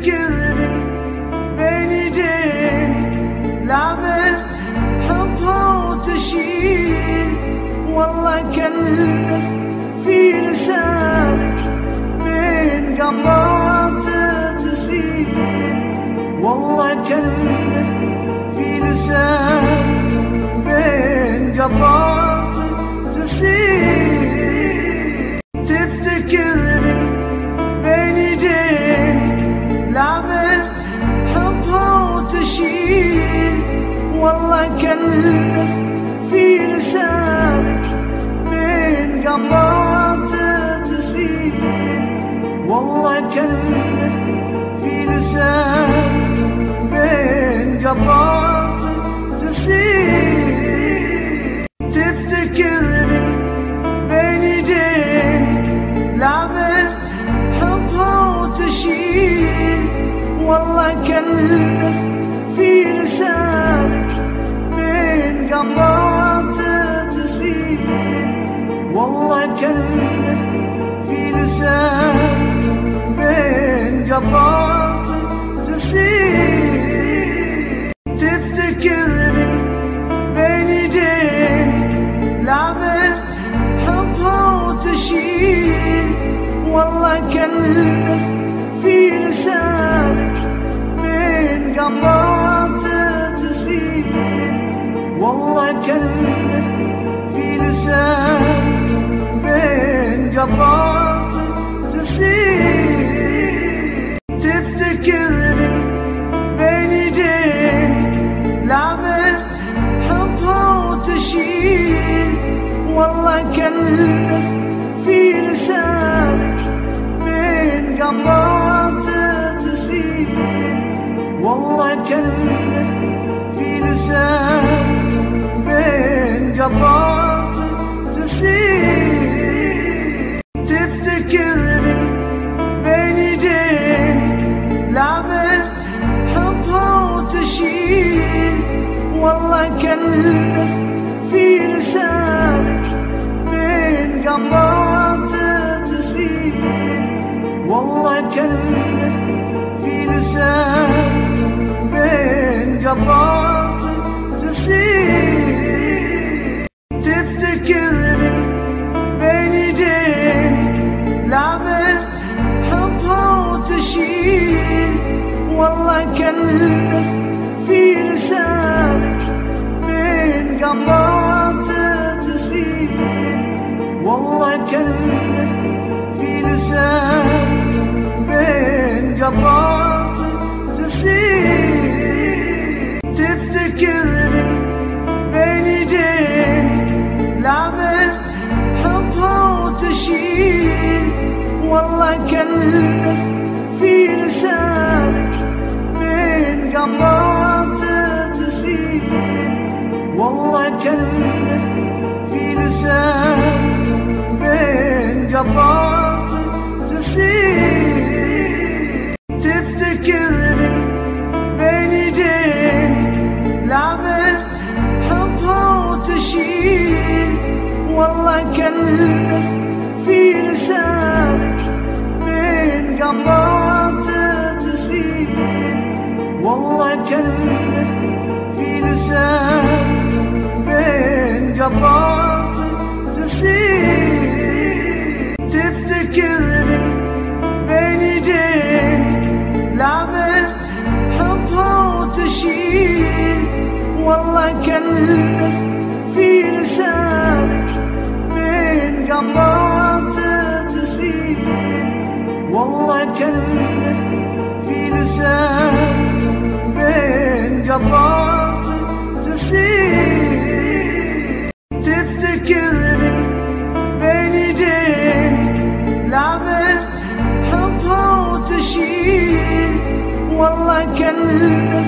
تفتكرني بين يدين لعبة حبها وتشيل، والله كلمة في لسانك بين قبرات تسيل، والله كلمة في لسانك بين قبرات تسيل. تفتكرني بين يدين لعبة حبها وتشيل، والله كلمة في لسانك بين قبرات تسيل، والله كلمة في لسانك بين قبرات تسيل. تفتكرني بين يدين لعبة حبها وتشيل، والله كلمة في لسانك بين قبرات تسيل، والله كلمة في لسانك بين قبرات تسيل. تفتكرني بين يدين لعبة حبها وتشيل، والله كلمة في لسانك بين قبرات تسيل، والله كلمة في لسانك بين قبرات تسيل. تفتكرني بين يدين لعبة حبها وتشيل، والله كلمة في لسانك بين قبرات تسيل، والله كلمة في لسانك بين قبرات تسيل. تفتكرني بين يدين لعبة حبها وتشيل، والله كلمة في لسانك بين قبرات تسيل، والله كلمة في لسانك بين قبرات تسيل. تفتكرني بين يدين لعبة حبها وتشيل، والله كلمة في لسانك بين قبرات تسيل، والله كلمة في لسانك بين قبرات تسيل. تفتكرني بين يدين لعبة حبها وتشيل، والله كلمة في لسانك بين قبرات تسيل، والله كلمة في لسانك بين قبرات تسيل. تفتكرني بين يدين لعبة حبها وتشيل، والله كلمة في لسانك بين قبرات تسيل، والله كلمة في لسانك بين قبرات تسيل. تفتكرني بين يدين لعبة حبها وتشيل، والله كلمة في لسانك بين قبرات تسيل، والله كلمة في لسانك بين قبرات تسيل. تفتكرني بين يدين لعبة حبها وتشيل، والله كلمة